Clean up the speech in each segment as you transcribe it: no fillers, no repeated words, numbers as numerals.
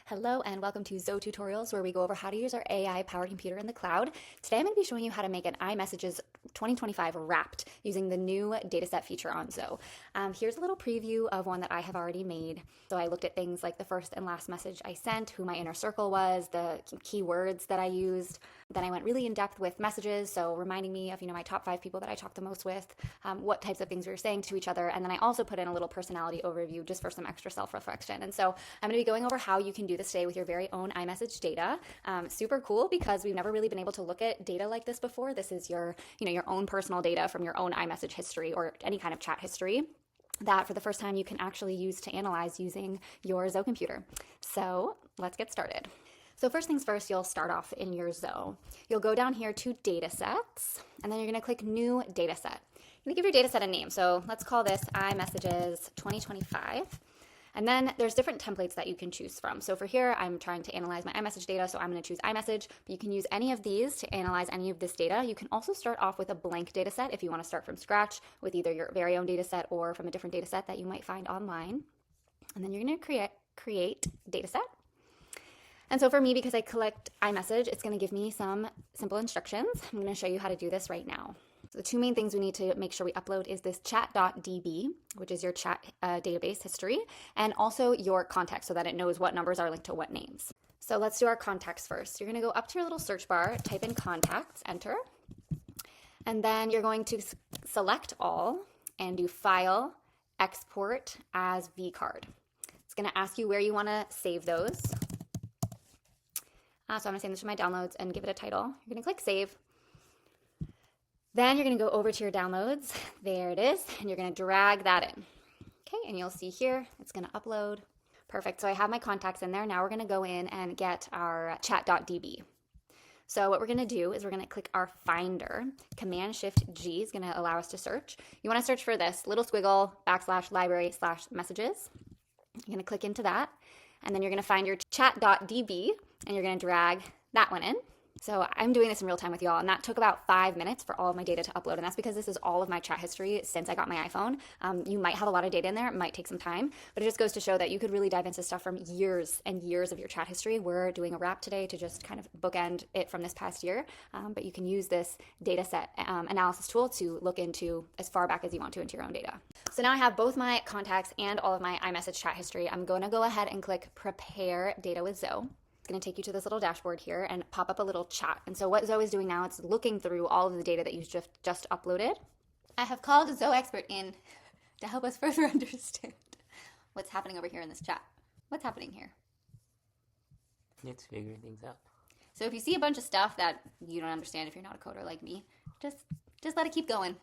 Hello and welcome to Zoe Tutorials, where we go over how to use our AI-powered computer in the cloud. Today I'm going to be showing you how to make an iMessages 2025 wrapped using the new dataset feature on Zoe. Here's a little preview of one that I have already made. So I looked at things like the first and last message I sent, who my inner circle was, the keywords that I used. Then I went really in depth with messages, so reminding me of my top 5 people that I talk the most with, what types of things we were saying to each other, and then I also put in a little personality overview just for some extra self-reflection. And so I'm going to be going over how you can do this today with your very own iMessage data. Super cool because we've never really been able to look at data like this before. This is your own personal data from your own iMessage history or any kind of chat history that for the first time you can actually use to analyze using your Zoe computer. So let's get started. So first things first, you'll start off in your Zoe. You'll go down here to datasets, and then you're going to click new dataset. You're going to give your dataset a name. So let's call this iMessages 2025. And then there's different templates that you can choose from. So for here, I'm trying to analyze my iMessage data, so I'm going to choose iMessage, but you can use any of these to analyze any of this data. You can also start off with a blank data set if you want to start from scratch with either your very own data set or from a different data set that you might find online. And then you're going to create data set. And so for me, because I collect iMessage, it's going to give me some simple instructions. I'm going to show you how to do this right now. So the two main things we need to make sure we upload is this chat.db, which is your chat database history, and also your context so that it knows what numbers are linked to what names. So let's do our contacts first. You're going to go up to your little search bar, type in contacts, enter, and then you're going to select all and do file, export as vcard. It's going to ask you where you want to save those. So I'm going to save this to my downloads and give it a title. You're going to click save. Then you're going to go over to your downloads. There it is. And you're going to drag that in. Okay, and you'll see here, it's going to upload. Perfect. So I have my contacts in there. Now we're going to go in and get our chat.db. So what we're going to do is we're going to click our finder. Command-Shift-G is going to allow us to search. You want to search for this little squiggle, /library/messages. You're going to click into that. And then you're going to find your chat.db and you're going to drag that one in. So I'm doing this in real time with y'all, and that took about 5 minutes for all of my data to upload, and that's because this is all of my chat history since I got my iPhone. You might have a lot of data in there. It might take some time, but it just goes to show that you could really dive into stuff from years and years of your chat history. We're doing a wrap today to just kind of bookend it from this past year, but you can use this data set analysis tool to look into as far back as you want to into your own data. So now I have both my contacts and all of my iMessage chat history. I'm going to go ahead and click Prepare Data with Zoe. It's going to take you to this little dashboard here and pop up a little chat. And so what Zoe is doing now, it's looking through all of the data that you just uploaded. I have called a Zoe expert in to help us further understand what's happening over here in this chat. What's happening here? It's figuring things out. So if you see a bunch of stuff that you don't understand if you're not a coder like me, just let it keep going.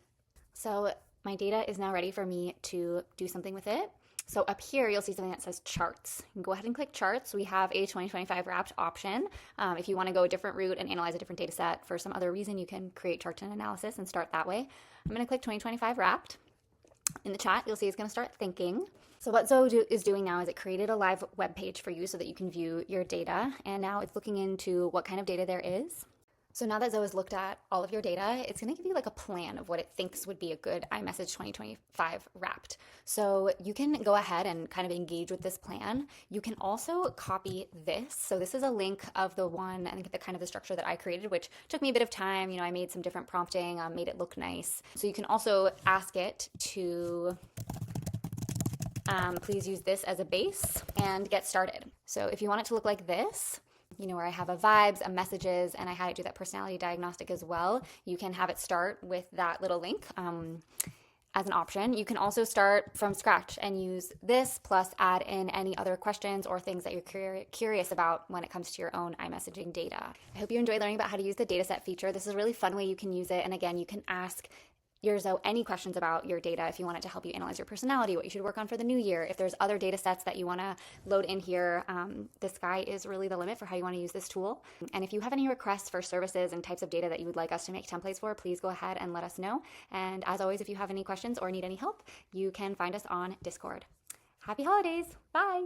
So my data is now ready for me to do something with it. So up here, you'll see something that says charts. You can go ahead and click charts. We have a 2025 wrapped option. If you want to go a different route and analyze a different data set for some other reason, you can create charts and analysis and start that way. I'm going to click 2025 wrapped. In the chat, you'll see it's going to start thinking. So what Zoe is doing now is it created a live web page for you so that you can view your data. And now it's looking into what kind of data there is. So now that Zoe has looked at all of your data, it's going to give you like a plan of what it thinks would be a good iMessage 2025 wrapped. So you can go ahead and kind of engage with this plan. You can also copy this. So this is a link of the one, I think the kind of the structure that I created, which took me a bit of time. I made some different prompting, made it look nice. So you can also ask it to please use this as a base and get started. So if you want it to look like this, where I have a vibes, a messages, and I had it do that personality diagnostic as well, you can have it start with that little link as an option. You can also start from scratch and use this plus add in any other questions or things that you're curious about when it comes to your own iMessaging data. I hope you enjoyed learning about how to use the dataset feature. This is a really fun way you can use it. And again, you can ask your Zoe any questions about your data if you want it to help you analyze your personality, what you should work on for the new year. If there's other data sets that you want to load in here, the sky is really the limit for how you want to use this tool. And if you have any requests for services and types of data that you would like us to make templates for, please go ahead and let us know. And as always, if you have any questions or need any help, you can find us on Discord. Happy holidays. Bye.